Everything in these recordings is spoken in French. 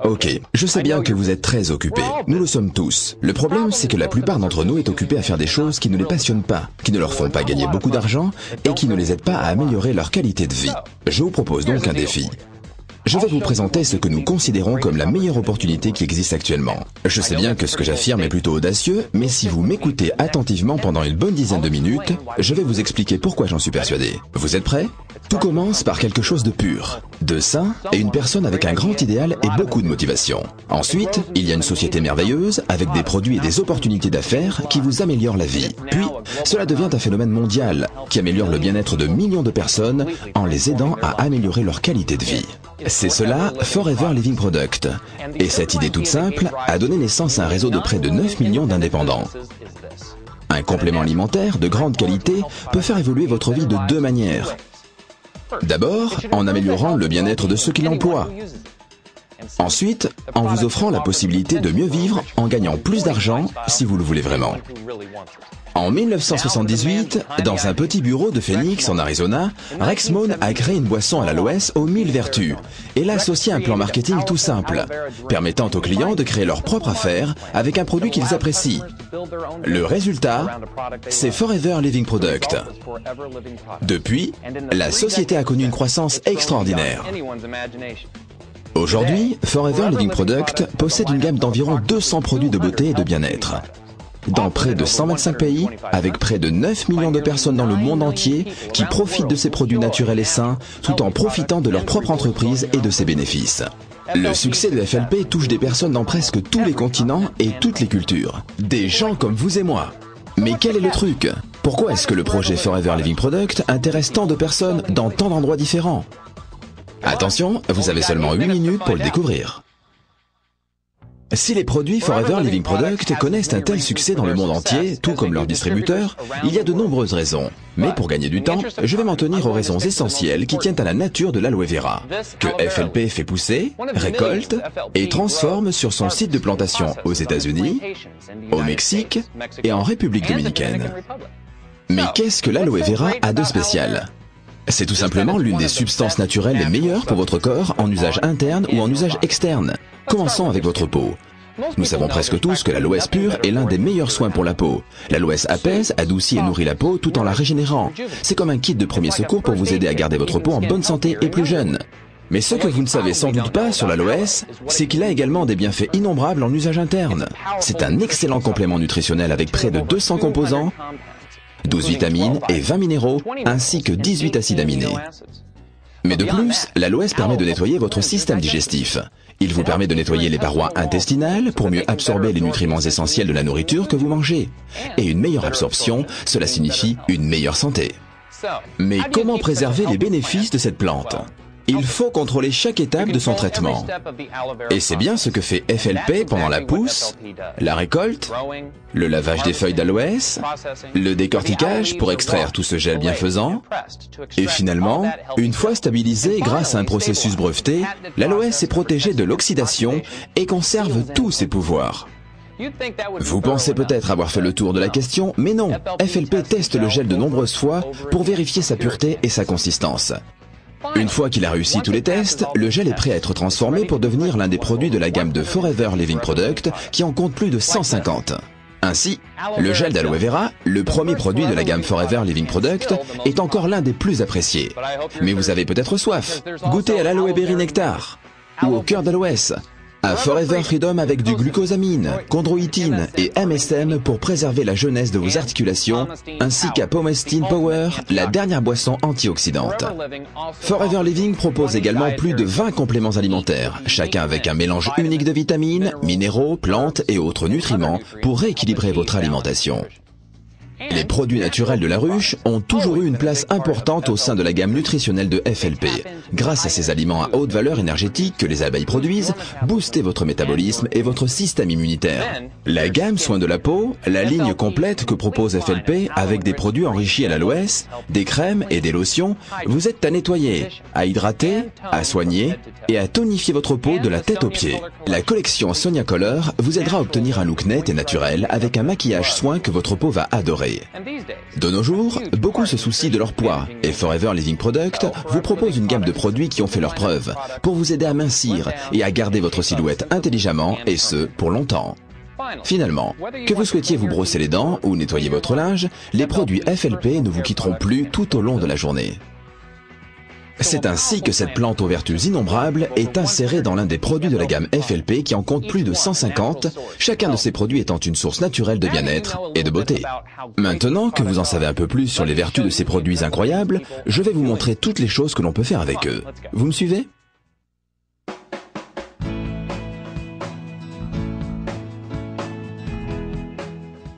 Ok, je sais bien que vous êtes très occupés. Nous le sommes tous. Le problème, c'est que la plupart d'entre nous est occupée à faire des choses qui ne les passionnent pas, qui ne leur font pas gagner beaucoup d'argent et qui ne les aident pas à améliorer leur qualité de vie. Je vous propose donc un défi. Je vais vous présenter ce que nous considérons comme la meilleure opportunité qui existe actuellement. Je sais bien que ce que j'affirme est plutôt audacieux, mais si vous m'écoutez attentivement pendant une bonne dizaine de minutes, je vais vous expliquer pourquoi j'en suis persuadé. Vous êtes prêts? Tout commence par quelque chose de pur, de sain et une personne avec un grand idéal et beaucoup de motivation. Ensuite, il y a une société merveilleuse avec des produits et des opportunités d'affaires qui vous améliorent la vie. Puis, cela devient un phénomène mondial qui améliore le bien-être de millions de personnes en les aidant à améliorer leur qualité de vie. C'est cela, Forever Living Product. Et cette idée toute simple a donné naissance à un réseau de près de 9 millions d'indépendants. Un complément alimentaire de grande qualité peut faire évoluer votre vie de deux manières. D'abord, en améliorant le bien-être de ceux qui l'emploient. Ensuite, en vous offrant la possibilité de mieux vivre en gagnant plus d'argent si vous le voulez vraiment. En 1978, dans un petit bureau de Phoenix en Arizona, Rex Mohn a créé une boisson à l'aloès aux 1000 vertus et l'a associée à un plan marketing tout simple, permettant aux clients de créer leur propre affaire avec un produit qu'ils apprécient. Le résultat, c'est Forever Living Product. Depuis, la société a connu une croissance extraordinaire. Aujourd'hui, Forever Living Product possède une gamme d'environ 200 produits de beauté et de bien-être. Dans près de 125 pays, avec près de 9 millions de personnes dans le monde entier qui profitent de ces produits naturels et sains, tout en profitant de leur propre entreprise et de ses bénéfices. Le succès de FLP touche des personnes dans presque tous les continents et toutes les cultures. Des gens comme vous et moi. Mais quel est le truc? Pourquoi est-ce que le projet Forever Living Product intéresse tant de personnes dans tant d'endroits différents? Attention, vous avez seulement 8 minutes pour le découvrir. Si les produits Forever Living Product connaissent un tel succès dans le monde entier, tout comme leurs distributeurs, il y a de nombreuses raisons. Mais pour gagner du temps, je vais m'en tenir aux raisons essentielles qui tiennent à la nature de l'aloe vera, que FLP fait pousser, récolte et transforme sur son site de plantation aux États-Unis, au Mexique et en République dominicaine. Mais qu'est-ce que l'aloe vera a de spécial? C'est tout simplement l'une des substances naturelles les meilleures pour votre corps en usage interne ou en usage externe. Commençons avec votre peau. Nous savons presque tous que l'aloès pur est l'un des meilleurs soins pour la peau. L'aloès apaise, adoucit et nourrit la peau tout en la régénérant. C'est comme un kit de premier secours pour vous aider à garder votre peau en bonne santé et plus jeune. Mais ce que vous ne savez sans doute pas sur l'aloès, c'est qu'il a également des bienfaits innombrables en usage interne. C'est un excellent complément nutritionnel avec près de 200 composants, 12 vitamines et 20 minéraux, ainsi que 18 acides aminés. Mais de plus, l'aloès permet de nettoyer votre système digestif. Il vous permet de nettoyer les parois intestinales pour mieux absorber les nutriments essentiels de la nourriture que vous mangez. Et une meilleure absorption, cela signifie une meilleure santé. Mais comment préserver les bénéfices de cette plante? Il faut contrôler chaque étape de son traitement. Et c'est bien ce que fait FLP pendant la pousse, la récolte, le lavage des feuilles d'aloès, le décortiquage pour extraire tout ce gel bienfaisant, et finalement, une fois stabilisé grâce à un processus breveté, l'aloès est protégé de l'oxydation et conserve tous ses pouvoirs. Vous pensez peut-être avoir fait le tour de la question, mais non, FLP teste le gel de nombreuses fois pour vérifier sa pureté et sa consistance. Une fois qu'il a réussi tous les tests, le gel est prêt à être transformé pour devenir l'un des produits de la gamme de Forever Living Product qui en compte plus de 150. Ainsi, le gel d'aloe vera, le premier produit de la gamme Forever Living Product, est encore l'un des plus appréciés. Mais vous avez peut-être soif. Goûtez à l'aloe berry nectar ou au cœur d'aloès, à Forever Freedom avec du glucosamine, chondroïtine et MSM pour préserver la jeunesse de vos articulations, ainsi qu'à Pomestine Power, la dernière boisson antioxydante. Forever Living propose également plus de 20 compléments alimentaires, chacun avec un mélange unique de vitamines, minéraux, plantes et autres nutriments pour rééquilibrer votre alimentation. Les produits naturels de la ruche ont toujours eu une place importante au sein de la gamme nutritionnelle de FLP. Grâce à ces aliments à haute valeur énergétique que les abeilles produisent, boostez votre métabolisme et votre système immunitaire. La gamme soins de la peau, la ligne complète que propose FLP avec des produits enrichis à l'aloès, des crèmes et des lotions, vous aide à nettoyer, à hydrater, à soigner et à tonifier votre peau de la tête aux pieds. La collection Sonia Color vous aidera à obtenir un look net et naturel avec un maquillage soin que votre peau va adorer. préparé. De nos jours, beaucoup se soucient de leur poids et Forever Living Product vous propose une gamme de produits qui ont fait leurs preuves pour vous aider à mincir et à garder votre silhouette intelligemment et ce, pour longtemps. Finalement, que vous souhaitiez vous brosser les dents ou nettoyer votre linge, les produits FLP ne vous quitteront plus tout au long de la journée. C'est ainsi que cette plante aux vertus innombrables est insérée dans l'un des produits de la gamme FLP qui en compte plus de 150, chacun de ces produits étant une source naturelle de bien-être et de beauté. Maintenant que vous en savez un peu plus sur les vertus de ces produits incroyables, je vais vous montrer toutes les choses que l'on peut faire avec eux. Vous me suivez ?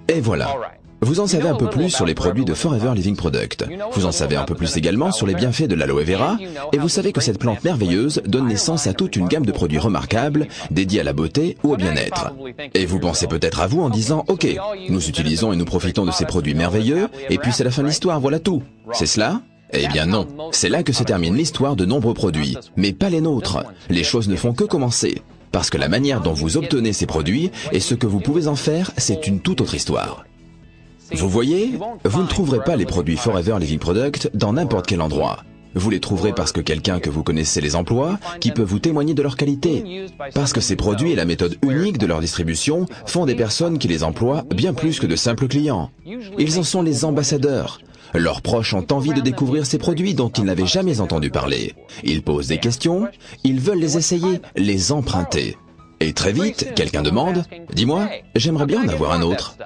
Et voilà. Vous en savez un peu plus sur les produits de Forever Living Product. Vous en savez un peu plus également sur les bienfaits de l'aloe vera, et vous savez que cette plante merveilleuse donne naissance à toute une gamme de produits remarquables, dédiés à la beauté ou au bien-être. Et vous pensez peut-être à vous en disant, ok, nous utilisons et nous profitons de ces produits merveilleux, et puis c'est la fin de l'histoire, voilà tout. C'est cela ? Eh bien non, c'est là que se termine l'histoire de nombreux produits, mais pas les nôtres. Les choses ne font que commencer. Parce que la manière dont vous obtenez ces produits et ce que vous pouvez en faire, c'est une toute autre histoire. Vous voyez, vous ne trouverez pas les produits Forever Living Product dans n'importe quel endroit. Vous les trouverez parce que quelqu'un que vous connaissez les emploie, qui peut vous témoigner de leur qualité. Parce que ces produits et la méthode unique de leur distribution font des personnes qui les emploient bien plus que de simples clients. Ils en sont les ambassadeurs. Leurs proches ont envie de découvrir ces produits dont ils n'avaient jamais entendu parler. Ils posent des questions, ils veulent les essayer, les emprunter. Et très vite, quelqu'un demande « Dis-moi, j'aimerais bien en avoir un autre ».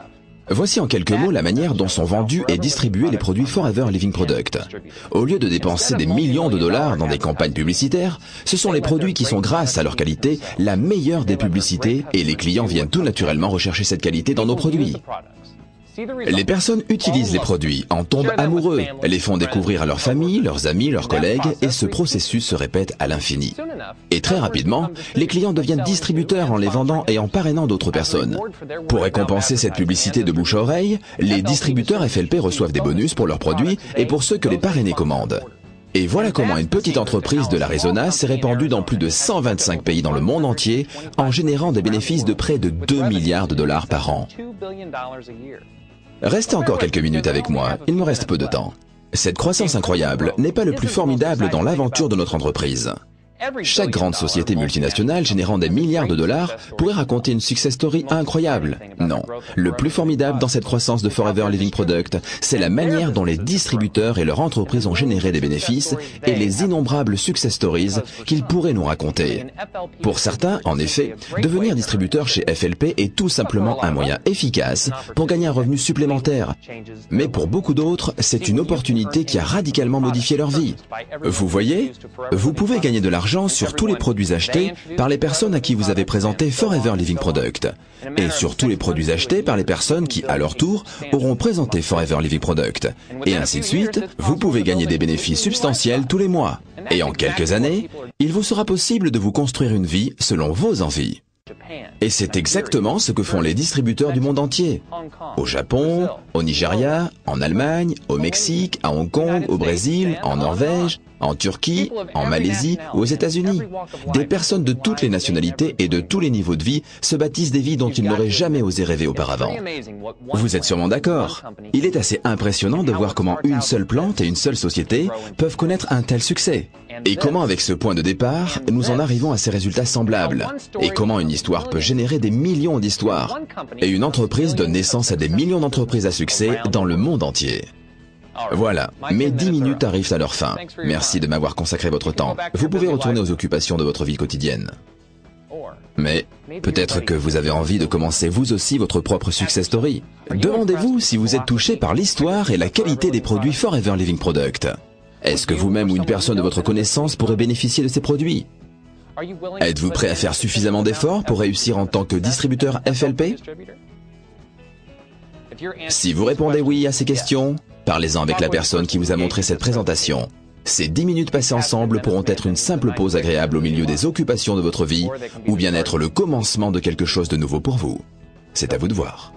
Voici en quelques mots la manière dont sont vendus et distribués les produits Forever Living Product. Au lieu de dépenser des millions de dollars dans des campagnes publicitaires, ce sont les produits qui sont, grâce à leur qualité, la meilleure des publicités et les clients viennent tout naturellement rechercher cette qualité dans nos produits. Les personnes utilisent les produits, en tombent amoureux, les font découvrir à leur famille, leurs amis, leurs collègues, et ce processus se répète à l'infini. Et très rapidement, les clients deviennent distributeurs en les vendant et en parrainant d'autres personnes. Pour récompenser cette publicité de bouche à oreille, les distributeurs FLP reçoivent des bonus pour leurs produits et pour ceux que les parrainés commandent. Et voilà comment une petite entreprise de l'Arizona s'est répandue dans plus de 125 pays dans le monde entier en générant des bénéfices de près de 2 milliards de dollars par an. Restez encore quelques minutes avec moi, il me reste peu de temps. Cette croissance incroyable n'est pas le plus formidable dans l'aventure de notre entreprise. Chaque grande société multinationale générant des milliards de dollars pourrait raconter une success story incroyable. Non, le plus formidable dans cette croissance de Forever Living Product, c'est la manière dont les distributeurs et leurs entreprises ont généré des bénéfices et les innombrables success stories qu'ils pourraient nous raconter. Pour certains, en effet, devenir distributeur chez FLP est tout simplement un moyen efficace pour gagner un revenu supplémentaire. Mais pour beaucoup d'autres, c'est une opportunité qui a radicalement modifié leur vie. Vous voyez, vous pouvez gagner de l'argent sur tous les produits achetés par les personnes à qui vous avez présenté Forever Living Product et sur tous les produits achetés par les personnes qui, à leur tour, auront présenté Forever Living Product. Et ainsi de suite, vous pouvez gagner des bénéfices substantiels tous les mois. Et en quelques années, il vous sera possible de vous construire une vie selon vos envies. Et c'est exactement ce que font les distributeurs du monde entier. Au Japon, au Nigeria, en Allemagne, au Mexique, à Hong Kong, au Brésil, en Norvège, en Turquie, en Malaisie ou aux États-Unis. Des personnes de toutes les nationalités et de tous les niveaux de vie se bâtissent des vies dont ils n'auraient jamais osé rêver auparavant. Vous êtes sûrement d'accord. Il est assez impressionnant de voir comment une seule plante et une seule société peuvent connaître un tel succès. Et comment avec ce point de départ, nous en arrivons à ces résultats semblables. Et comment une histoire peut générer des millions d'histoires. Et une entreprise donne naissance à des millions d'entreprises à succès dans le monde entier. Voilà, mes 10 minutes arrivent à leur fin. Merci de m'avoir consacré votre temps. Vous pouvez retourner aux occupations de votre vie quotidienne. Mais peut-être que vous avez envie de commencer vous aussi votre propre success story. Demandez-vous si vous êtes touché par l'histoire et la qualité des produits Forever Living Product. Est-ce que vous-même ou une personne de votre connaissance pourrait bénéficier de ces produits? Êtes-vous prêt à faire suffisamment d'efforts pour réussir en tant que distributeur FLP? Si vous répondez oui à ces questions, parlez-en avec la personne qui vous a montré cette présentation. Ces 10 minutes passées ensemble pourront être une simple pause agréable au milieu des occupations de votre vie, ou bien être le commencement de quelque chose de nouveau pour vous. C'est à vous de voir.